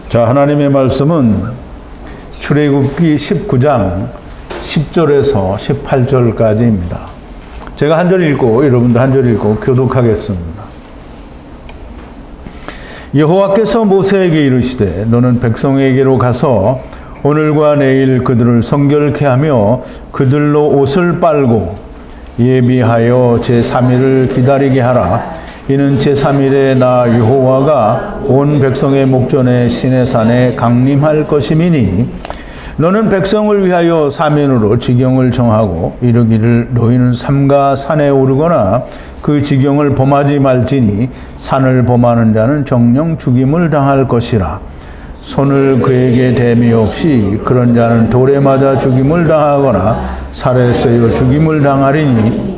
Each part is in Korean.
자, 하나님의 말씀은 출애굽기 19장 10절에서 18절까지입니다. 제가 한 절 읽고 여러분도 한 절 읽고 교독하겠습니다. 여호와께서 모세에게 이르시되 너는 백성에게로 가서 오늘과 내일 그들을 성결케 하며 그들로 옷을 빨고 예비하여 제3일을 기다리게 하라. 이는 제3일에 나 여호와가 온 백성의 목전에 시내산에 강림할 것임이니 너는 백성을 위하여 사면으로 지경을 정하고 이르기를 너희는 삼가 산에 오르거나 그 지경을 범하지 말지니 산을 범하는 자는 정령 죽임을 당할 것이라. 손을 그에게 댐이 없이 그런 자는 돌에 맞아 죽임을 당하거나 살에 쓰여 죽임을 당하리니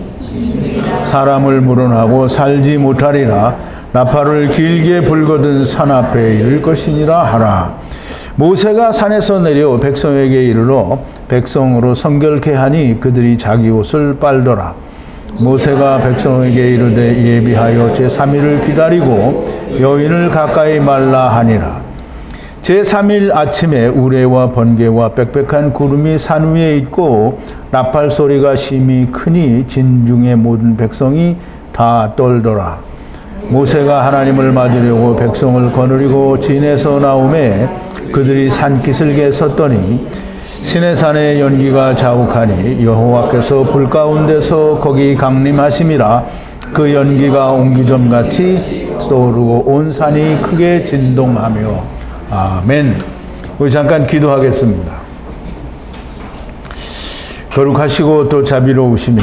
사람을 물어나고 살지 못하리라. 나팔을 길게 불거든 산 앞에 이를 것이니라 하라. 모세가 산에서 내려 백성에게 이르러 백성으로 성결케 하니 그들이 자기 옷을 빨더라. 모세가 백성에게 이르되 예비하여 제3일을 기다리고 여인을 가까이 말라 하니라. 제3일 아침에 우레와 번개와 빽빽한 구름이 산 위에 있고 나팔 소리가 심히 크니 진중의 모든 백성이 다 떨더라. 모세가 하나님을 맞으려고 백성을 거느리고 진에서 나오매 그들이 산기슭에 섰더니 시내산의 연기가 자욱하니 여호와께서 불 가운데서 거기 강림하심이라. 그 연기가 옹기점같이 떠오르고 온 산이 크게 진동하며. 아멘. 우리 잠깐 기도하겠습니다. 거룩하시고 또 자비로우시며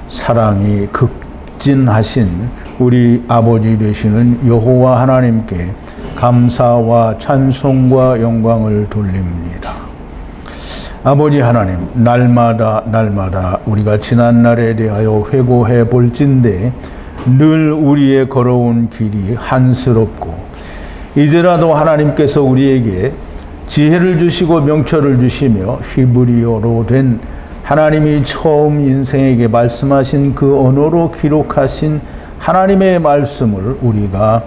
사랑이 극진하신 우리 아버지 되시는 여호와 하나님께 감사와 찬송과 영광을 돌립니다. 아버지 하나님, 날마다 우리가 지난 날에 대하여 회고해 볼진대 늘 우리의 걸어온 길이 한스럽고 이제라도 하나님께서 우리에게 지혜를 주시고 명철을 주시며 히브리어로 된 하나님이 처음 인생에게 말씀하신 그 언어로 기록하신 하나님의 말씀을 우리가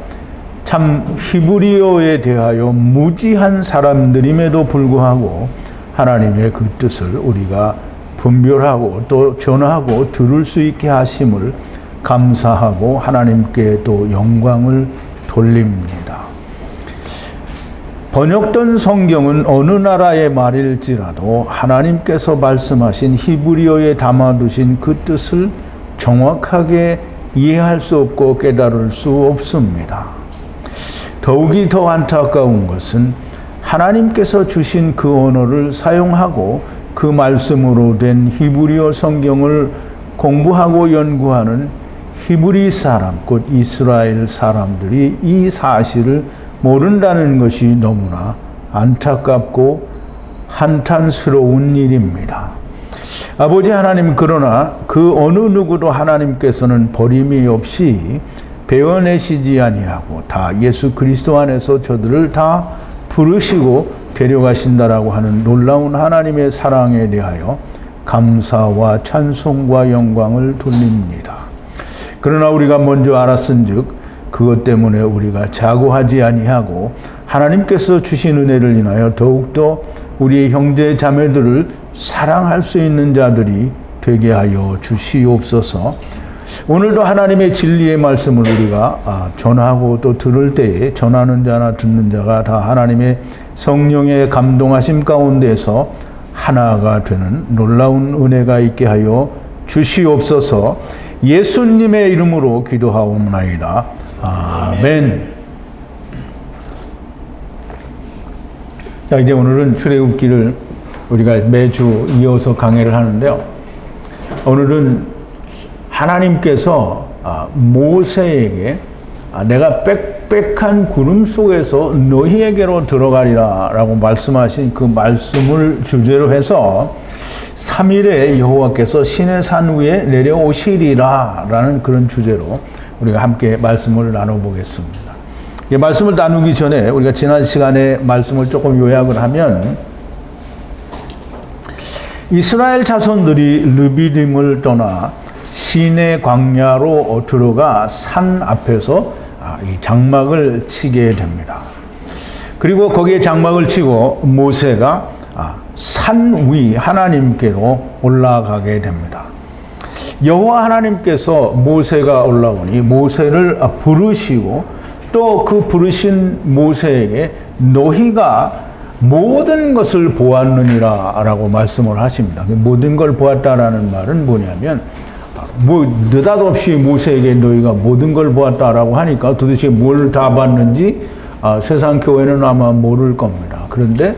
참 히브리어에 대하여 무지한 사람들임에도 불구하고 하나님의 그 뜻을 우리가 분별하고 또 전하고 들을 수 있게 하심을 감사하고 하나님께 또 영광을 돌립니다. 번역된 성경은 어느 나라의 말일지라도 하나님께서 말씀하신 히브리어에 담아두신 그 뜻을 정확하게 이해할 수 없고 깨달을 수 없습니다. 더욱이 더 안타까운 것은 하나님께서 주신 그 언어를 사용하고 그 말씀으로 된 히브리어 성경을 공부하고 연구하는 히브리 사람, 곧 이스라엘 사람들이 이 사실을 모른다는 것이 너무나 안타깝고 한탄스러운 일입니다. 아버지 하나님, 그러나 그 어느 누구도 하나님께서는 버림이 없이 베어내시지 아니하고 다 예수 그리스도 안에서 저들을 다 부르시고 데려가신다라고 하는 놀라운 하나님의 사랑에 대하여 감사와 찬송과 영광을 돌립니다. 그러나 우리가 먼저 알았은즉 그것 때문에 우리가 자고하지 아니하고 하나님께서 주신 은혜를 인하여 더욱더 우리의 형제 자매들을 사랑할 수 있는 자들이 되게 하여 주시옵소서. 오늘도 하나님의 진리의 말씀을 우리가 전하고 또 들을 때에 전하는 자나 듣는 자가 다 하나님의 성령의 감동하심 가운데서 하나가 되는 놀라운 은혜가 있게 하여 주시옵소서. 예수님의 이름으로 기도하옵나이다. 아멘. 자, 이제 오늘은 출애굽기를 우리가 매주 이어서 강해를 하는데요. 오늘은 하나님께서 모세에게 내가 빽빽한 구름 속에서 너희에게로 들어가리라 라고 말씀하신 그 말씀을 주제로 해서 3일에 여호와께서 시내산 위에 내려오시리라 라는 그런 주제로 우리가 함께 말씀을 나눠보겠습니다. 말씀을 나누기 전에 우리가 지난 시간에 말씀을 조금 요약을 하면 이스라엘 자손들이 르비딤을 떠나 시내 광야로 들어가 산 앞에서 이 장막을 치게 됩니다. 그리고 거기에 장막을 치고 모세가 산 위 하나님께로 올라가게 됩니다. 여호와 하나님께서 모세가 올라오니 모세를 부르시고 또 그 부르신 모세에게 너희가 모든 것을 보았느니라 라고 말씀을 하십니다. 모든 걸 보았다라는 말은 뭐냐면 느닷없이 모세에게 너희가 모든 걸 보았다라고 하니까 도대체 뭘 다 봤는지 세상 교회는 아마 모를 겁니다. 그런데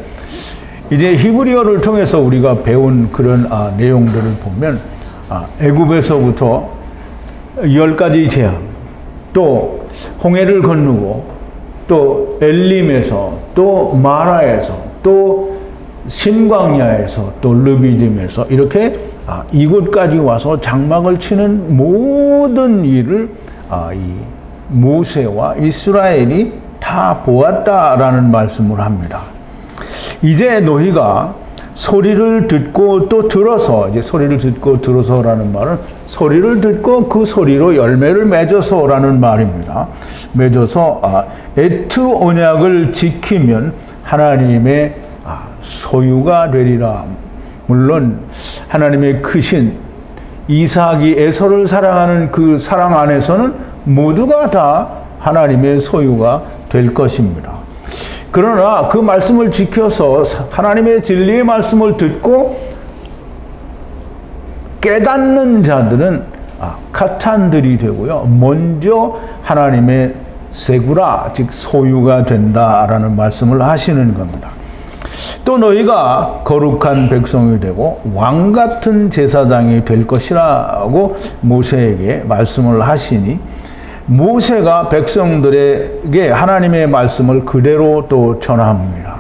이제 히브리어를 통해서 우리가 배운 그런 내용들을 보면 애굽에서부터 10가지 재앙, 또 홍해를 건너고 또 엘림에서 또 마라에서 또 신광야에서 또 르비딤에서 이렇게 이곳까지 와서 장막을 치는 모든 일을 이 모세와 이스라엘이 다 보았다라는 말씀을 합니다. 이제 너희가 소리를 듣고 또 들어서, 이제 소리를 듣고 들어서라는 말은 소리를 듣고 그 소리로 열매를 맺어서라는 말입니다. 맺어서 애트 언약을 지키면 하나님의 소유가 되리라. 물론 하나님의 크신 이삭이 에서를 사랑하는 그 사랑 안에서는 모두가 다 하나님의 소유가 될 것입니다. 그러나 그 말씀을 지켜서 하나님의 진리의 말씀을 듣고 깨닫는 자들은 카탄들이 되고요. 먼저 하나님의 세구라, 즉 소유가 된다라는 말씀을 하시는 겁니다. 또 너희가 거룩한 백성이 되고 왕 같은 제사장이 될 것이라고 모세에게 말씀을 하시니 모세가 백성들에게 하나님의 말씀을 그대로 또 전합니다.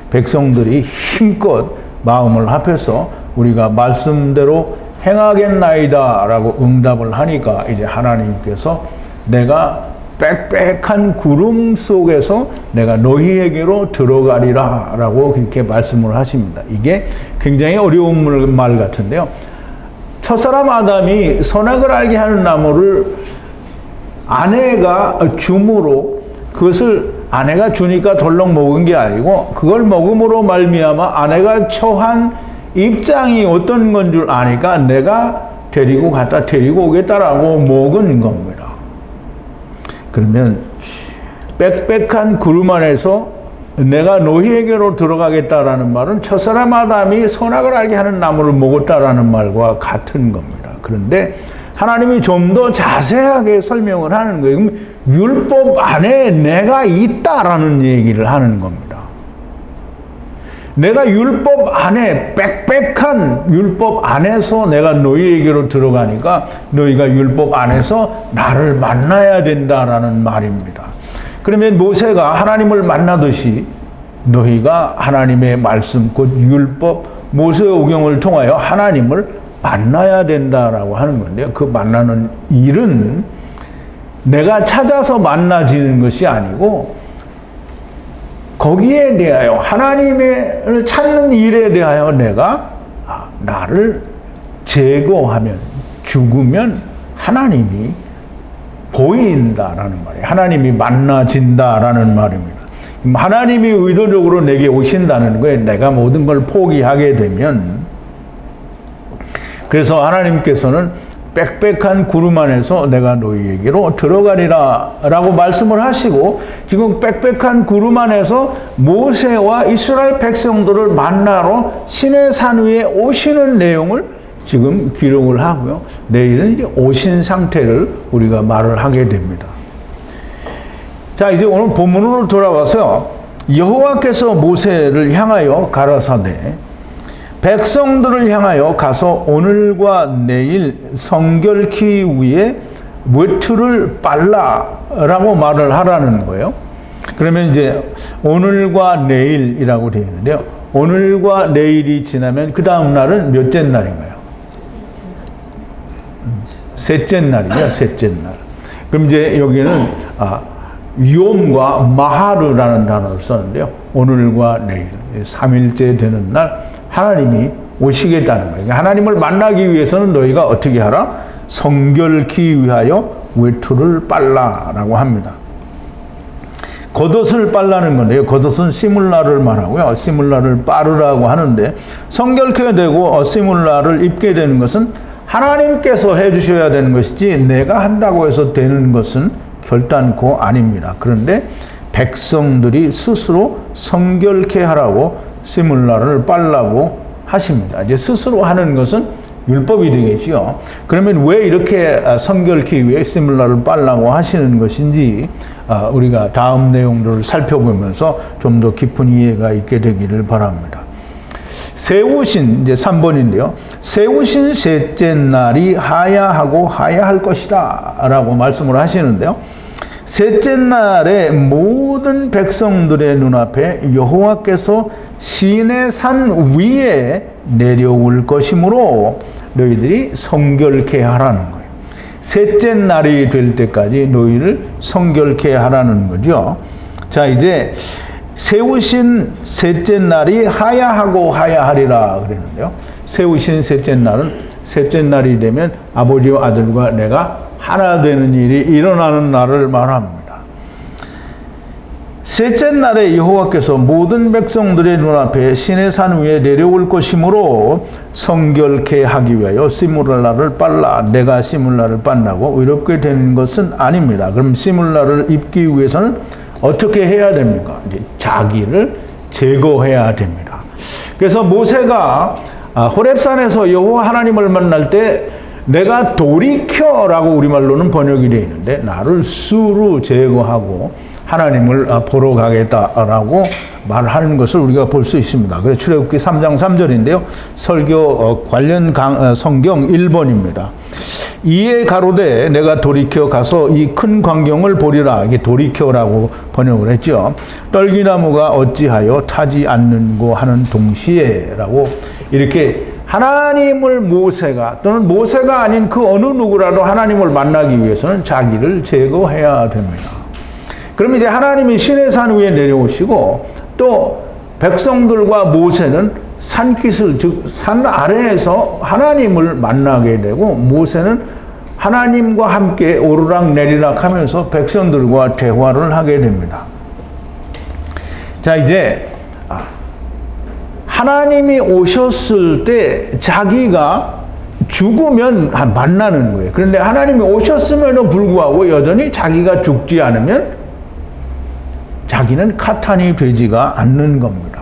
백성들이 힘껏 마음을 합해서 우리가 말씀대로 행하겠나이다 라고 응답을 하니까 이제 하나님께서 내가 빽빽한 구름 속에서 내가 너희에게로 들어가리라 라고 그렇게 말씀을 하십니다. 이게 굉장히 어려운 말 같은데요. 첫사람 아담이 선악을 알게 하는 나무를 아내가 줌으로 그것을 아내가 주니까 덜렁 먹은 게 아니고 그걸 먹음으로 말미암아 아내가 처한 입장이 어떤 건 줄 아니까 내가 데리고 오겠다라고 먹은 겁니다. 그러면 빽빽한 구름 안에서 내가 너희에게로 들어가겠다라는 말은 첫사람 아담이 선악을 알게 하는 나무를 먹었다라는 말과 같은 겁니다. 그런데 하나님이 좀 더 자세하게 설명을 하는 거예요. 그럼 율법 안에 내가 있다라는 얘기를 하는 겁니다. 내가 율법 안에 빽빽한 율법 안에서 내가 너희에게로 들어가니까 너희가 율법 안에서 나를 만나야 된다라는 말입니다. 그러면 모세가 하나님을 만나듯이 너희가 하나님의 말씀 곧 율법 모세오경을 통하여 하나님을 만나야 된다라고 하는 건데요. 그 만나는 일은 내가 찾아서 만나지는 것이 아니고 거기에 대하여 하나님을 찾는 일에 대하여 내가 나를 제거하면 죽으면 하나님이 보인다라는 말이에요. 하나님이 만나진다라는 말입니다. 하나님이 의도적으로 내게 오신다는 거예요. 내가 모든 걸 포기하게 되면. 그래서 하나님께서는 빽빽한 구름 안에서 내가 너희에게로 들어가리라 라고 말씀을 하시고 지금 빽빽한 구름 안에서 모세와 이스라엘 백성들을 만나러 시내산 위에 오시는 내용을 지금 기록을 하고요. 내일은 이제 오신 상태를 우리가 말을 하게 됩니다. 자, 이제 오늘 본문으로 돌아와서 여호와께서 모세를 향하여 가라사대 백성들을 향하여 가서 오늘과 내일 성결케 위에 외투를 빨라라고 말을 하라는 거예요. 그러면 이제 오늘과 내일이라고 되어 있는데요. 오늘과 내일이 지나면 그 다음 날은 몇째 날인가요? 셋째 날이죠. 셋째 날. 그럼 이제 여기는 욤과 마하르라는 단어를 썼는데요. 오늘과 내일 3일째 되는 날 하나님이 오시겠다는 거예요. 하나님을 만나기 위해서는 너희가 어떻게 하라? 성결케 위하여 외투를 빨라라고 합니다. 겉옷을 빨라는 건데요. 겉옷은 시물라를 말하고요. 시물라를 빠르라고 하는데 성결케 되고 시물라를 입게 되는 것은 하나님께서 해주셔야 되는 것이지 내가 한다고 해서 되는 것은 결단코 아닙니다. 그런데 백성들이 스스로 성결케 하라고 시물라를 빨라고 하십니다. 이제 스스로 하는 것은 율법이 되겠죠. 그러면 왜 이렇게 성결케 위해 시물라를 빨라고 하시는 것인지 우리가 다음 내용들을 살펴보면서 좀 더 깊은 이해가 있게 되기를 바랍니다. 세우신 이제 3번인데요. 세우신 셋째 날이 하야하고 하야할 것이다 라고 말씀을 하시는데요. 셋째 날에 모든 백성들의 눈앞에 여호와께서 시내 산 위에 내려올 것이므로 너희들이 성결케 하라는 거예요. 셋째 날이 될 때까지 너희를 성결케 하라는 거죠. 자, 이제 세우신 셋째 날이 하야하고 하야하리라 그랬는데요. 세우신 셋째 날은 셋째 날이 되면 아버지와 아들과 내가 하나 되는 일이 일어나는 날을 말합니다. 셋째 날에 여호와께서 모든 백성들의 눈앞에 시내산 위에 내려올 것이므로 성결케 하기 위하여 시물라를 빨라 내가 시물라를 빤다고 의롭게 되는 것은 아닙니다. 그럼 시물라를 입기 위해서는 어떻게 해야 됩니까? 이제 자기를 제거해야 됩니다. 그래서 모세가 호렙산에서 여호와 하나님을 만날 때 내가 돌이켜라고 우리말로는 번역이 되어 있는데 나를 수로 제거하고 하나님을 보러 가겠다라고 말하는 것을 우리가 볼 수 있습니다. 그래서 출애굽기 3장 3절인데요. 설교 관련 성경 1번입니다. 이에 가로되 내가 돌이켜 가서 이 큰 광경을 보리라. 이게 돌이켜라고 번역을 했죠. 떨기나무가 어찌하여 타지 않는고 하는 동시에라고 이렇게 하나님을 모세가 또는 모세가 아닌 그 어느 누구라도 하나님을 만나기 위해서는 자기를 제거해야 됩니다. 그럼 이제 하나님이 시내산 위에 내려오시고 또 백성들과 모세는 산기슭 즉 산 아래에서 하나님을 만나게 되고 모세는 하나님과 함께 오르락 내리락 하면서 백성들과 대화를 하게 됩니다. 자, 이제 하나님이 오셨을 때 자기가 죽으면 만나는 거예요. 그런데 하나님이 오셨음에도 불구하고 여전히 자기가 죽지 않으면 자기는 카탄이 되지가 않는 겁니다.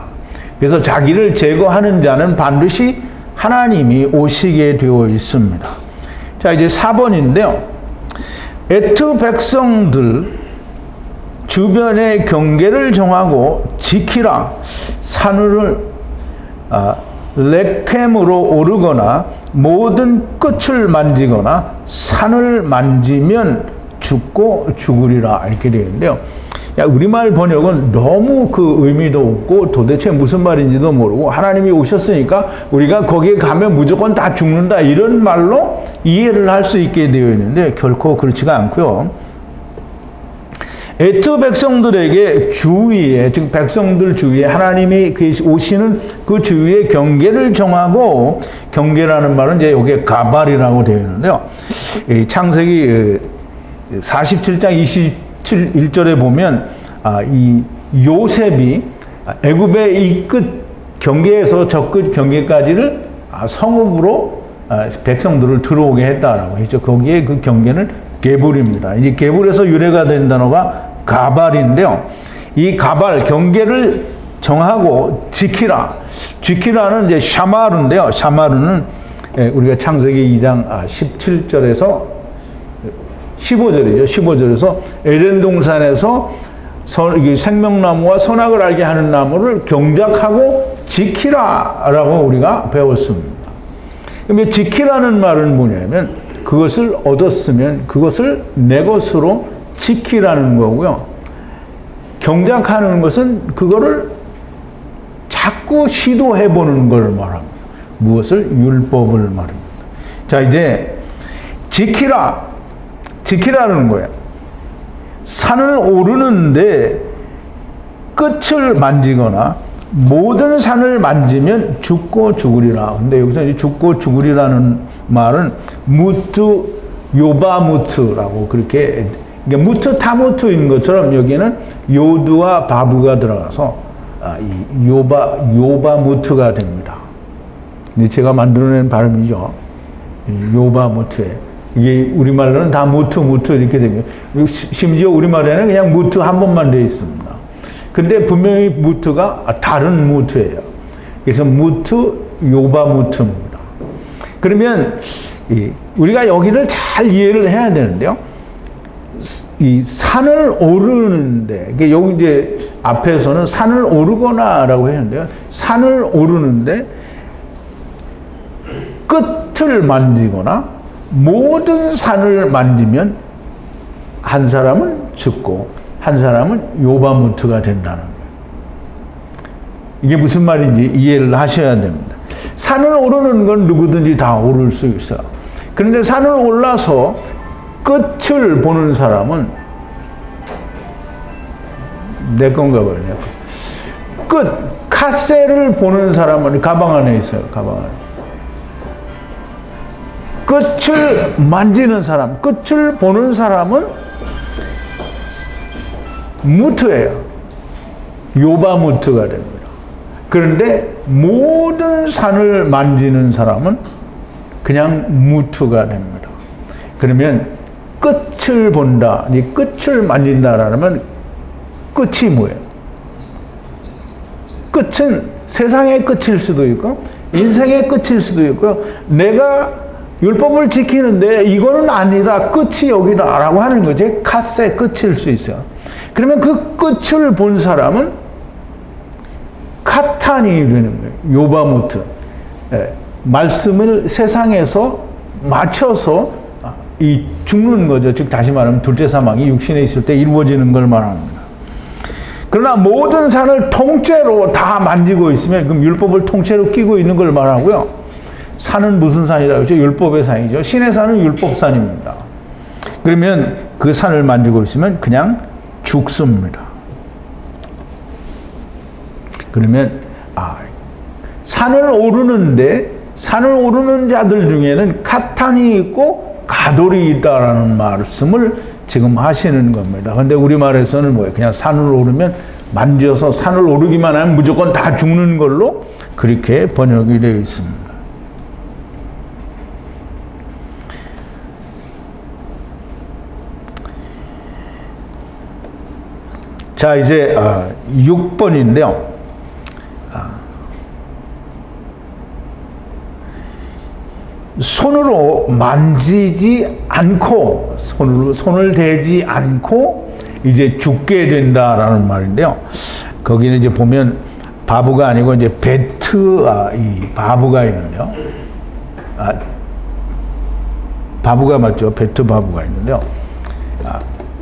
그래서 자기를 제거하는 자는 반드시 하나님이 오시게 되어 있습니다. 자, 이제 4번인데요. 에트 백성들 주변의 경계를 정하고 지키라. 산을 레켐으로 오르거나 모든 끝을 만지거나 산을 만지면 죽고 죽으리라 이렇게 되어 있는데요. 우리말 번역은 너무 그 의미도 없고 도대체 무슨 말인지도 모르고 하나님이 오셨으니까 우리가 거기에 가면 무조건 다 죽는다 이런 말로 이해를 할 수 있게 되어 있는데 결코 그렇지가 않고요. 에트 백성들에게 주위에 즉 백성들 주위에 하나님이 오시는 그 주위에 경계를 정하고 경계라는 말은 이제 여기에 가발이라고 되어 있는데요. 창세기 47장 1절에 보면 이 요셉이 애굽의 이 끝 경계에서 저 끝 경계까지를 성읍으로 백성들을 들어오게 했다라고 했죠. 거기에 그 경계는 게불입니다. 이제 게불에서 유래가 된 단어가 가발인데요. 이 가발 경계를 정하고 지키라. 지키라는 이제 샤마르인데요. 샤마르는 우리가 창세기 2장 17절에서 15절이죠. 15절에서 에덴 동산에서 생명나무와 선악을 알게 하는 나무를 경작하고 지키라라고 우리가 배웠습니다. 그러면 지키라는 말은 뭐냐면 그것을 얻었으면 그것을 내 것으로 지키라는 거고요. 경작하는 것은 그거를 자꾸 시도해보는 걸 말합니다. 무엇을? 율법을 말합니다. 자, 이제 지키라는 거예요. 산을 오르는데 끝을 만지거나 모든 산을 만지면 죽고 죽으리라. 근데 여기서 이제 죽고 죽으리라는 말은 무트 요바무트라고 그렇게 그러니까 무트 타무트인 것처럼 여기는 요드와 바브가 들어가서 이 요바무트가 됩니다. 제가 만들어낸 발음이죠. 요바무트에. 이게 우리말로는 다 무트 이렇게 됩니다. 심지어 우리말에는 그냥 무트 한 번만 되어 있습니다. 근데 분명히 무트가 다른 무트예요. 그래서 무트, 요바무트입니다. 그러면 우리가 여기를 잘 이해를 해야 되는데요. 이 산을 오르는데, 여기 이제 앞에서는 산을 오르거나라고 했는데요. 산을 오르는데 끝을 만지거나 모든 산을 만지면 한 사람은 죽고 한 사람은 요바무트가 된다는 거예요. 이게 무슨 말인지 이해를 하셔야 됩니다. 산을 오르는 건 누구든지 다 오를 수 있어요. 그런데 산을 올라서 끝을 보는 사람은 내 건가 봐요. 끝, 카세를 보는 사람은 가방 안에 있어요. 가방 안에. 끝을 만지는 사람, 끝을 보는 사람은 무트예요. 요바무트가 됩니다. 그런데 모든 산을 만지는 사람은 그냥 무트가 됩니다. 그러면 끝을 본다, 이 끝을 만진다라면 끝이 뭐예요? 끝은 세상의 끝일 수도 있고 인생의 끝일 수도 있고요. 내가 율법을 지키는데 이거는 아니다, 끝이 여기다라고 하는 거지 카세 끝일 수 있어요. 그러면 그 끝을 본 사람은 카탄이 되는 거예요. 요바무트. 말씀을 세상에서 맞춰서 이 죽는 거죠. 즉 다시 말하면 둘째 사망이 육신에 있을 때 이루어지는 걸 말합니다. 그러나 모든 산을 통째로 다 만지고 있으면 그럼 율법을 통째로 끼고 있는 걸 말하고요. 산은 무슨 산이라고 하죠? 율법의 산이죠. 신의 산은 율법산입니다. 그러면 그 산을 만지고 있으면 그냥 죽습니다. 그러면 산을 오르는데 산을 오르는 자들 중에는 카탄이 있고 가돌이 있다라는 말씀을 지금 하시는 겁니다. 근데 우리말에서는 뭐예요? 그냥 산을 오르면 만져서 산을 오르기만 하면 무조건 다 죽는 걸로 그렇게 번역이 되어 있습니다. 자, 이제 6번인데요. 손으로 만지지 않고 손을 대지 않고 이제 죽게 된다라는 말인데요. 거기는 이제 보면 바브가 아니고 이제 이 바브가 있는데요. 바브가 맞죠? 베트 바브가 있는데요.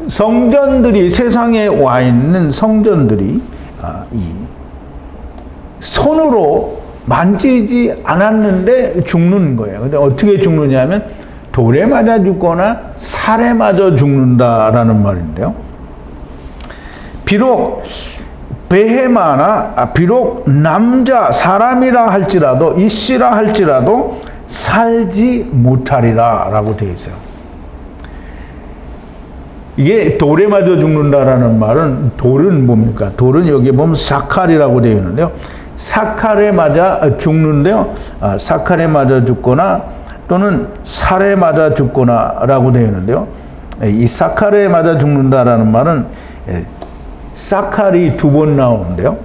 성전들이 세상에 와 있는 성전들이 이 손으로 만지지 않았는데 죽는 거예요. 근데 어떻게 죽느냐면 돌에 맞아 죽거나 살에 맞아 죽는다라는 말인데요. 비록 베헤마나 비록 남자 사람이라 할지라도 이씨라 할지라도 살지 못하리라라고 되어 있어요. 이게 돌에 맞아 죽는다라는 말은 돌은 뭡니까? 돌은 여기 보면 사칼이라고 되어 있는데요. 사칼에 맞아 죽는데요. 사칼에 맞아 죽거나 또는 살에 맞아 죽거나라고 되어 있는데요. 이 사칼에 맞아 죽는다라는 말은 사칼이 두 번 나오는데요.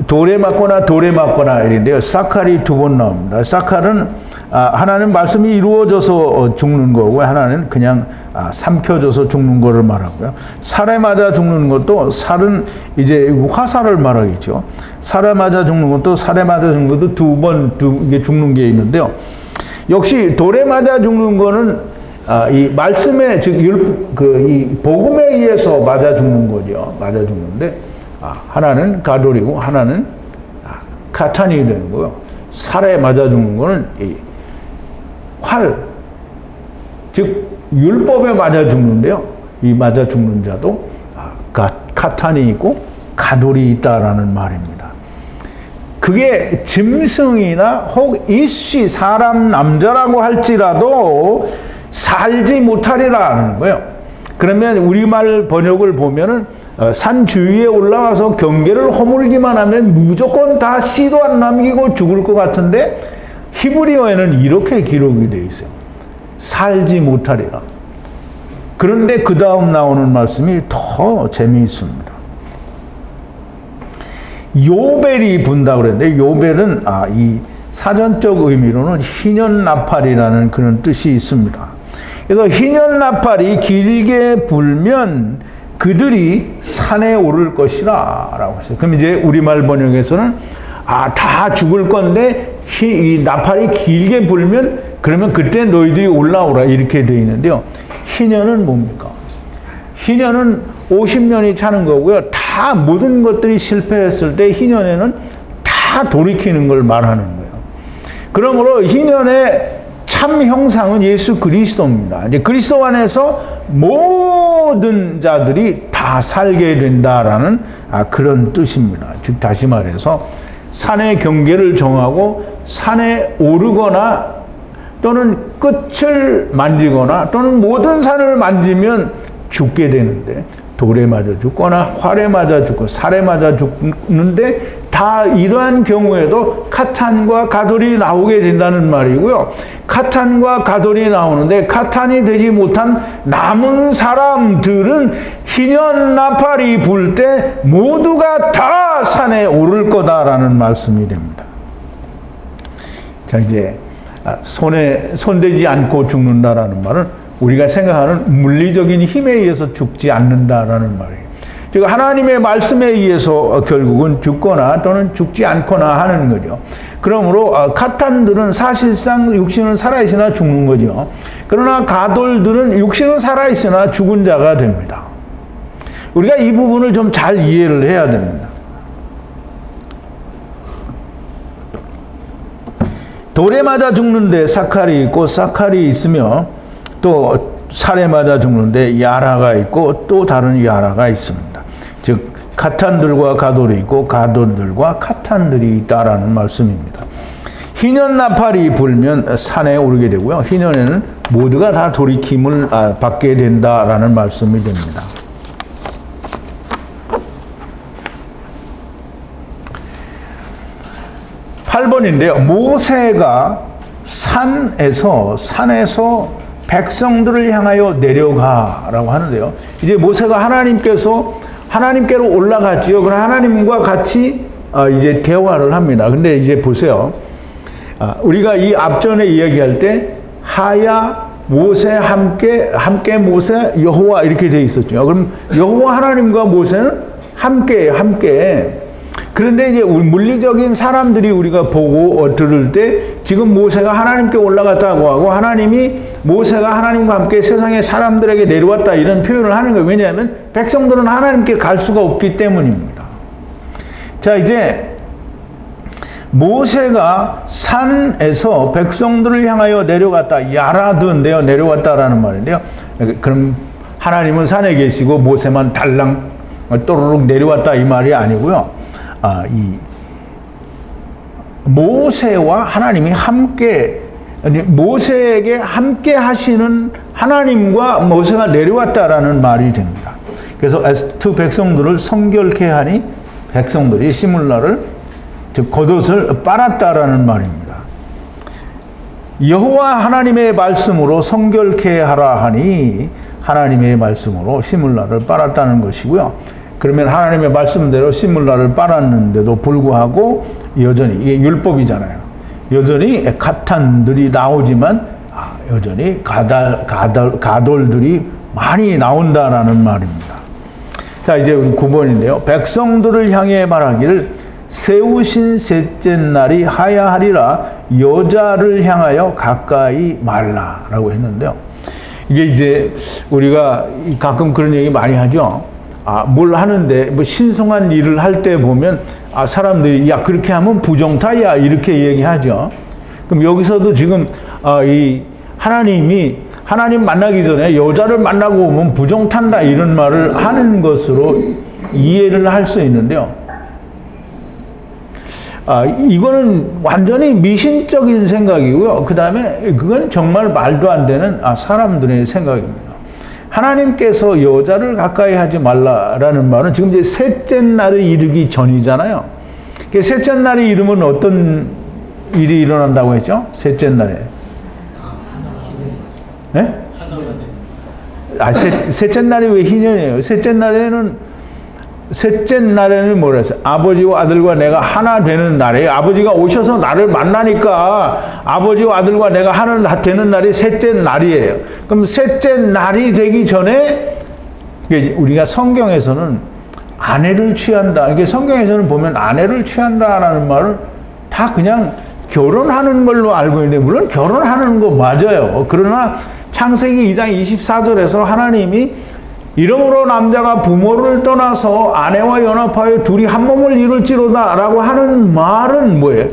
돌에 맞거나 이런데요. 사칼이 두 번 나옵니다. 사칼은 하나는 말씀이 이루어져서 죽는 거고 하나는 그냥 삼켜져서 죽는 거를 말하고요. 살에 맞아 죽는 것도 살은 이제 화살을 말하겠죠. 살에 맞아 죽는 것도 살에 맞아 죽는 것도 두 번 죽는 게 있는데요. 역시 돌에 맞아 죽는 거는 이 말씀에 즉 이 복음에 의해서 맞아 죽는 거죠. 맞아 죽는데 하나는 가돌이고 하나는 카탄이 되는 거고요. 살에 맞아 죽는 거는 이 활, 즉 율법에 맞아 죽는데요. 이 맞아 죽는 자도 카탄이 있고 가돌이 있다라는 말입니다. 그게 짐승이나 혹 이씨 사람 남자라고 할지라도 살지 못하리라는 거예요. 그러면 우리말 번역을 보면은 산 주위에 올라가서 경계를 허물기만 하면 무조건 다 씨도 안 남기고 죽을 것 같은데 히브리어에는 이렇게 기록이 되어 있어요. 살지 못하리라. 그런데 그 다음 나오는 말씀이 더 재미있습니다. 요벨이 분다 그랬는데 요벨은 이 사전적 의미로는 희년나팔이라는 그런 뜻이 있습니다. 그래서 희년나팔이 길게 불면 그들이 산에 오를 것이라 라고 했어요. 그럼 이제 우리말 번역에서는 다 죽을 건데 이 나팔이 길게 불면 그러면 그때 너희들이 올라오라 이렇게 되어 있는데요. 희년은 뭡니까? 희년은 50년이 차는 거고요. 다 모든 것들이 실패했을 때 희년에는 다 돌이키는 걸 말하는 거예요. 그러므로 희년의 참 형상은 예수 그리스도입니다. 이제 그리스도 안에서 모든 자들이 다 살게 된다라는 그런 뜻입니다. 즉 다시 말해서 산의 경계를 정하고 산에 오르거나 또는 끝을 만지거나 또는 모든 산을 만지면 죽게 되는데 돌에 맞아 죽거나 활에 맞아 죽고 살에 맞아 죽는데 다 이러한 경우에도 카탄과 가돌이 나오게 된다는 말이고요. 카탄과 가돌이 나오는데 카탄이 되지 못한 남은 사람들은 희년 나팔이 불 때 모두가 다 산에 오를 거다라는 말씀이 됩니다. 자, 이제 손대지 않고 죽는다라는 말은 우리가 생각하는 물리적인 힘에 의해서 죽지 않는다라는 말이에요. 즉 하나님의 말씀에 의해서 결국은 죽거나 또는 죽지 않거나 하는 거죠. 그러므로 카탄들은 사실상 육신은 살아있으나 죽는 거죠. 그러나 가돌들은 육신은 살아있으나 죽은 자가 됩니다. 우리가 이 부분을 좀 잘 이해를 해야 됩니다. 돌에 맞아 죽는데 사칼이 있고 사칼이 있으며 또 살에 맞아 죽는데 야라가 있고 또 다른 야라가 있습니다. 즉 카탄들과 가돌이 있고 가돌들과 카탄들이 있다라는 말씀입니다. 희년 나팔이 불면 산에 오르게 되고요. 희년에는 모두가 다 돌이킴을 받게 된다라는 말씀이 됩니다. (8번인데요) 모세가 산에서 백성들을 향하여 내려가라고 하는데요. 이제 모세가 하나님께로 올라갔지요. 그럼 하나님과 같이 이제 대화를 합니다. 근데 이제 보세요. 우리가 이 앞전에 이야기할 때 하야 모세 함께 모세 여호와 이렇게 돼 있었죠. 그럼 여호와 하나님과 모세는 함께. 그런데 이제 물리적인 사람들이 우리가 보고 들을 때 지금 모세가 하나님께 올라갔다고 하고 하나님이 모세가 하나님과 함께 세상의 사람들에게 내려왔다 이런 표현을 하는 거예요. 왜냐하면 백성들은 하나님께 갈 수가 없기 때문입니다. 자, 이제 모세가 산에서 백성들을 향하여 내려갔다. 야라드인데요. 내려왔다라는 말인데요. 그럼 하나님은 산에 계시고 모세만 달랑 또르륵 내려왔다 이 말이 아니고요. 이 모세와 하나님이 함께 모세에게 함께 하시는 하나님과 모세가 내려왔다라는 말이 됩니다. 그래서 에스트 백성들을 성결케 하니 백성들이 시물라를 즉 겉옷을 빨았다라는 말입니다. 여호와 하나님의 말씀으로 성결케 하라 하니 하나님의 말씀으로 시물라를 빨았다는 것이고요. 그러면 하나님의 말씀대로 시물라를 빨았는데도 불구하고 여전히 이게 율법이잖아요. 여전히 카탄들이 나오지만 여전히 가돌들이 많이 나온다라는 말입니다. 자, 이제 우리 9번인데요. 백성들을 향해 말하기를 세우신 셋째 날이 하야하리라 여자를 향하여 가까이 말라라고 했는데요. 이게 이제 우리가 가끔 그런 얘기 많이 하죠. 뭘 하는데 뭐 신성한 일을 할 때 보면 사람들이 야 그렇게 하면 부정타야 이렇게 얘기하죠. 그럼 여기서도 지금 이 하나님 만나기 전에 여자를 만나고 오면 부정탄다 이런 말을 하는 것으로 이해를 할 수 있는데요. 이거는 완전히 미신적인 생각이고요. 그 다음에 그건 정말 말도 안 되는 사람들의 생각입니다. 하나님께서 여자를 가까이 하지 말라라는 말은 지금 이제 셋째 날에 이르기 전이잖아요. 셋째 날에 이르면 어떤 일이 일어난다고 했죠? 셋째 날에. 네? 셋째 날이 왜 희년이에요? 셋째 날에는 뭐라 했어요? 아버지와 아들과 내가 하나 되는 날이에요. 아버지가 오셔서 나를 만나니까 아버지와 아들과 내가 하나 되는 날이 셋째 날이에요. 그럼 셋째 날이 되기 전에 우리가 성경에서는 아내를 취한다. 이게 성경에서는 보면 아내를 취한다라는 말을 다 그냥 결혼하는 걸로 알고 있는데, 물론 결혼하는 거 맞아요. 그러나 창세기 2장 24절에서 하나님이 이러므로 남자가 부모를 떠나서 아내와 연합하여 둘이 한 몸을 이룰지로다 라고 하는 말은 뭐예요?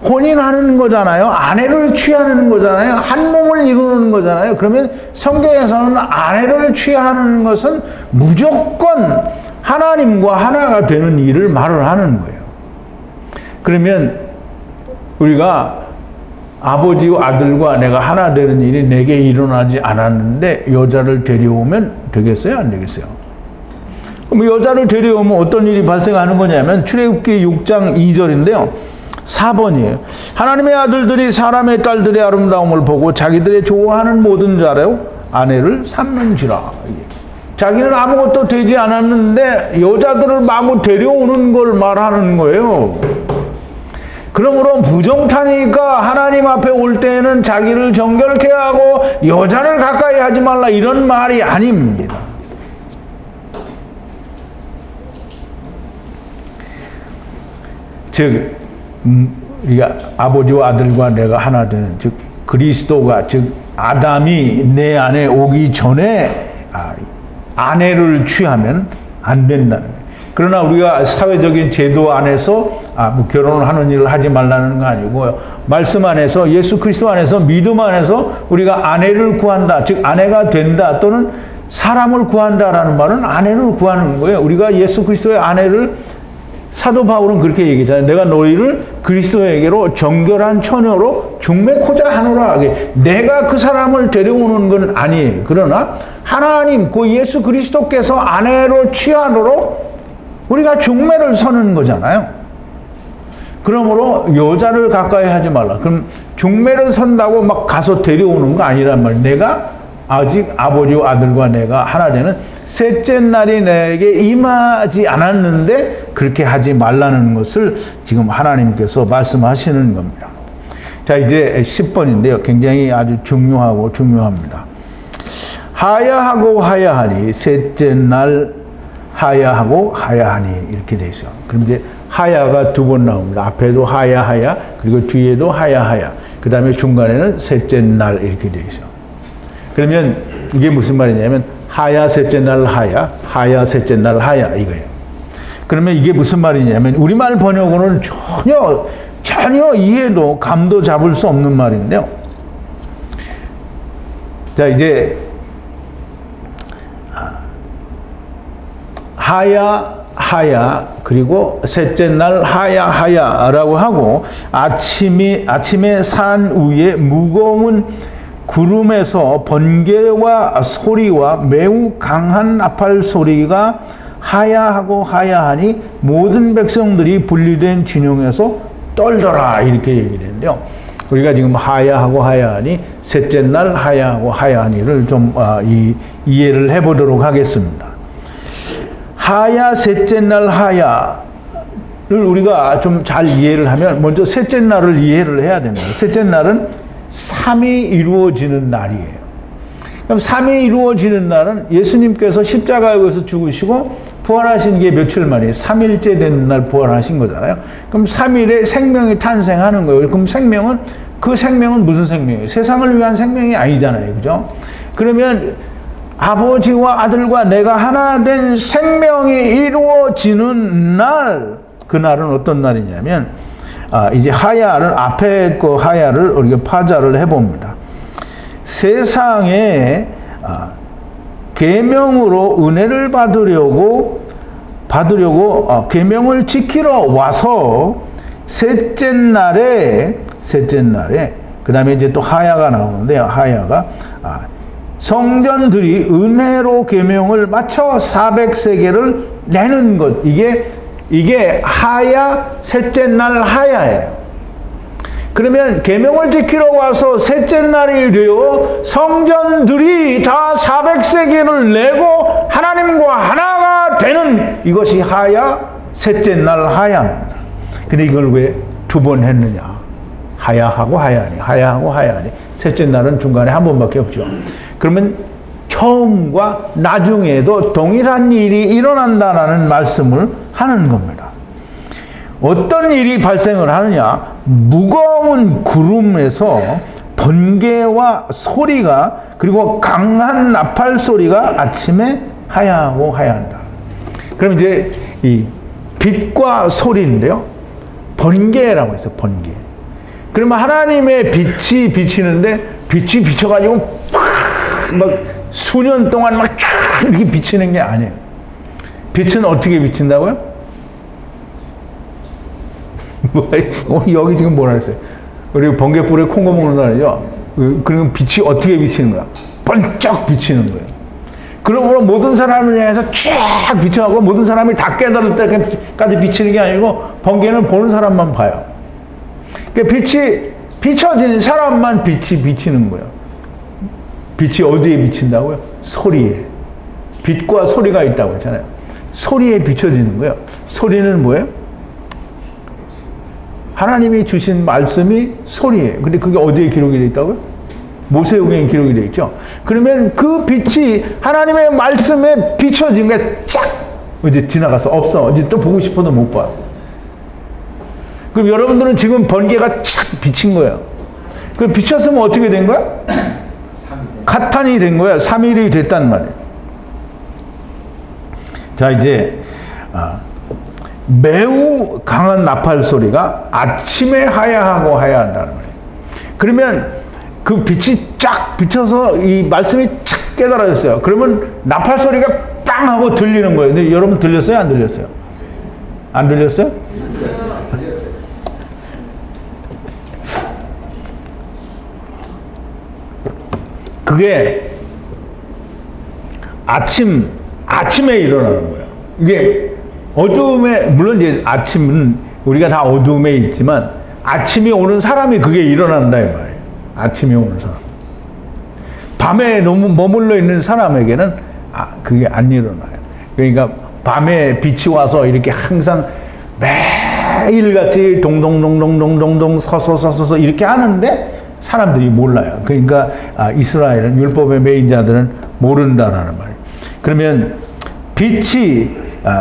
혼인하는 거잖아요. 아내를 취하는 거잖아요. 한 몸을 이루는 거잖아요. 그러면 성경에서는 아내를 취하는 것은 무조건 하나님과 하나가 되는 일을 말을 하는 거예요. 그러면 우리가 아버지와 아들과 내가 하나 되는 일이 내게 일어나지 않았는데 여자를 데려오면 되겠어요? 안 되겠어요? 그럼 여자를 데려오면 어떤 일이 발생하는 거냐면 출애굽기 6장 2절인데요. 4번이에요. 하나님의 아들들이 사람의 딸들의 아름다움을 보고 자기들의 좋아하는 모든 자로 아내를 삼는지라. 자기는 아무것도 되지 않았는데 여자들을 마구 데려오는 걸 말하는 거예요. 그러므로 부정타니까 하나님 앞에 올 때에는 자기를 정결케 하고 여자를 가까이 하지 말라, 이런 말이 아닙니다. 즉 우리가 아버지와 아들과 내가 하나 되는, 즉 그리스도가, 즉 아담이 내 안에 오기 전에 아내를 취하면 안 된다는 거예요. 그러나 우리가 사회적인 제도 안에서 뭐 결혼을 하는 일을 하지 말라는 거 아니고요. 말씀 안에서, 예수 그리스도 안에서, 믿음 안에서 우리가 아내를 구한다, 즉 아내가 된다, 또는 사람을 구한다라는 말은 아내를 구하는 거예요. 우리가 예수 그리스도의 아내를, 사도 바울은 그렇게 얘기하잖아요. 내가 너희를 그리스도에게로 정결한 처녀로 중매코자 하노라. 내가 그 사람을 데려오는 건 아니에요. 그러나 하나님, 그 예수 그리스도께서 아내로 취하도록 우리가 중매를 서는 거잖아요. 그러므로 여자를 가까이 하지 말라. 그럼 중매를 선다고 막 가서 데려오는 거 아니란 말이에요. 내가 아직 아버지와 아들과 내가 하나 되는 셋째 날이 내게 임하지 않았는데 그렇게 하지 말라는 것을 지금 하나님께서 말씀하시는 겁니다. 자, 이제 10번인데요. 굉장히 아주 중요합니다. 하야하고 하야하니, 셋째 날 하야하고 하야하니, 이렇게 돼 있어요. 그럼 이제 하야가 두 번 나옵니다. 앞에도 하야하야, 그리고 뒤에도 하야하야, 그 다음에 중간에는 셋째 날 이렇게 돼 있어요. 그러면 이게 무슨 말이냐면 하야 셋째 날 하야, 하야 셋째 날 하야, 이거예요. 그러면 이게 무슨 말이냐면 우리말 번역으로는 전혀 이해도 감도 잡을 수 없는 말인데요. 자, 이제 하야 그리고 셋째 날 하야라고 하고, 아침에 산 위에 무거운 구름에서 번개와 소리와 매우 강한 나팔 소리가 하야하고 하야하니 모든 백성들이 분리된 진영에서 떨더라, 이렇게 얘기를 했는데요. 우리가 지금 하야하고 하야하니, 셋째 날 하야하고 하야하니를 좀 이해를 해보도록 하겠습니다. 하야 셋째 날 하야를 우리가 좀 잘 이해를 하면, 먼저 셋째 날을 이해를 해야 됩니다. 셋째 날은 3이 이루어지는 날이에요. 그럼 3이 이루어지는 날은 예수님께서 십자가에서 죽으시고 부활하신 게 며칠 만이에요? 3일째 되는 날 부활하신 거잖아요. 그럼 3일에 생명이 탄생하는 거예요. 그럼 그 생명은 무슨 생명이에요? 세상을 위한 생명이 아니잖아요. 그죠? 그러면 아버지와 아들과 내가 하나 된 생명이 이루어지는 날, 그 날은 어떤 날이냐면, 이제 하야를, 앞에 그 하야를 우리가 파자를 해봅니다. 세상에 계명으로 은혜를 받으려고 계명을 지키러 와서 셋째 날에 그 다음에 이제 또 하야가 나오는데요. 하야가 성전들이 은혜로 계명을 맞춰 400세겔을 내는 것. 이게 하야, 셋째 날 하야예요. 그러면 계명을 지키러 와서 셋째 날이 되어 성전들이 다 400세겔을 내고 하나님과 하나가 되는 이것이 하야, 셋째 날 하야입니다. 근데 이걸 왜 두 번 했느냐? 하야하고 하야니, 하야하고 하야니. 셋째 날은 중간에 한 번밖에 없죠. 그러면 처음과 나중에도 동일한 일이 일어난다는 말씀을 하는 겁니다. 어떤 일이 발생을 하느냐? 무거운 구름에서 번개와 소리가 그리고 강한 나팔 소리가 아침에 하야하고 하야한다. 그럼 이제 이 빛과 소리인데요. 번개라고 해서 번개. 그러면 하나님의 빛이 비치는데 빛이 비쳐가지고 막 수년 동안 막 쫙 이렇게 비치는 게 아니에요. 빛은 어떻게 비친다고요? 여기 지금 뭐라 했어요? 우리 번개불에 콩고 먹는다 그러죠? 그리고 빛이 어떻게 비치는 거야? 번쩍 비치는 거예요. 그러므로 모든 사람을 향해서 쫙 비춰가고 모든 사람이 다 깨달을 때까지 비치는 게 아니고 번개는 보는 사람만 봐요. 그러니까 빛이 비춰지는 사람만 빛이 비치는 거예요. 빛이 어디에 비친다고요? 소리에. 빛과 소리가 있다고 했잖아요. 소리에 비춰지는 거예요. 소리는 뭐예요? 하나님이 주신 말씀이 소리예요. 근데 그게 어디에 기록이 되어 있다고요? 모세오경에 기록이 되어 있죠. 그러면 그 빛이 하나님의 말씀에 비춰진 게 쫙 이제 지나가서 없어. 이제 또 보고 싶어도 못 봐요. 그럼 여러분들은 지금 번개가 착 비친 거예요. 그럼 비쳤으면 어떻게 된 거야? 가탄이 된 거야. 3일이 됐단 말이에요. 자, 이제 매우 강한 나팔 소리가 아침에 하야하고 하야한다는 거예요. 그러면 그 빛이 쫙 비쳐서 이 말씀이 착 깨달아졌어요. 그러면 나팔 소리가 빵 하고 들리는 거예요. 근데 여러분 들렸어요? 안 들렸어요? 안 들렸어요? 그게 아침에 일어나는 거예요. 이게 어두움에, 물론 이제 아침은 우리가 다 어두움에 있지만 아침이 오는 사람이 그게 일어난다 이 말이에요. 아침이 오는 사람. 밤에 너무 머물러 있는 사람에게는 그게 안 일어나요. 그러니까 밤에 빛이 와서 이렇게 항상 매일같이 동동동동동동동 서서 이렇게 하는데 사람들이 몰라요. 그러니까 이스라엘은 율법의 매인자들은 모른다라는 말이에요. 그러면 빛이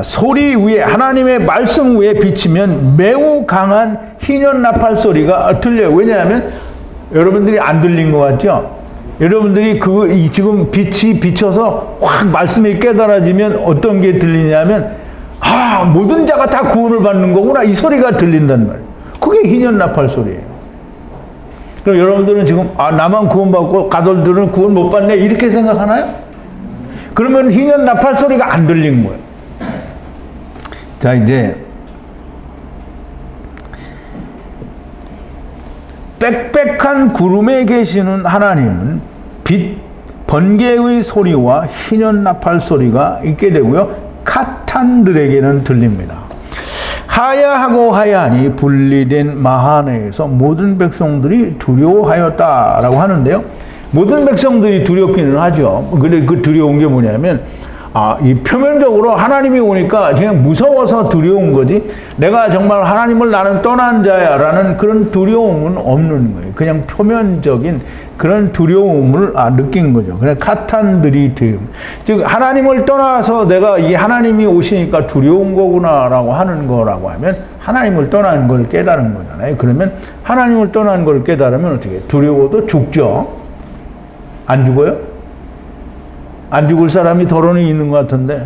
소리 위에 하나님의 말씀 위에 비치면 매우 강한 희년 나팔 소리가 들려요. 왜냐하면 여러분들이 안 들린 것 같죠? 여러분들이 지금 빛이 비쳐서 확 말씀이 깨달아지면 어떤 게 들리냐면 모든 자가 다 구원을 받는 거구나 이 소리가 들린단 말이에요. 그게 희년 나팔 소리예요. 그럼 여러분들은 지금 나만 구원받고 가돌들은 구원 못 받네 이렇게 생각하나요? 그러면 희년 나팔 소리가 안 들린 거예요. 자, 이제 빽빽한 구름에 계시는 하나님은 빛, 번개의 소리와 희년 나팔 소리가 있게 되고요. 카탄들에게는 들립니다. 하야하고 하야하니 분리된 마하네에서 모든 백성들이 두려워하였다라고 하는데요. 모든 백성들이 두렵기는 하죠. 근데 그 두려운 게 뭐냐면 이 표면적으로 하나님이 오니까 그냥 무서워서 두려운 거지 내가 정말 하나님을 나는 떠난 자야라는 그런 두려움은 없는 거예요. 그냥 표면적인 그런 두려움을 느낀 거죠. 그냥 카탄들이 즉 하나님을 떠나서 내가 이 하나님이 오시니까 두려운 거구나라고 하는 거라고 하면 하나님을 떠나는 걸 깨달은 거잖아요. 그러면 하나님을 떠나는 걸 깨달으면 어떻게 해요? 두려워도 죽죠. 안 죽어요? 안 죽을 사람이 더러는 있는 것 같은데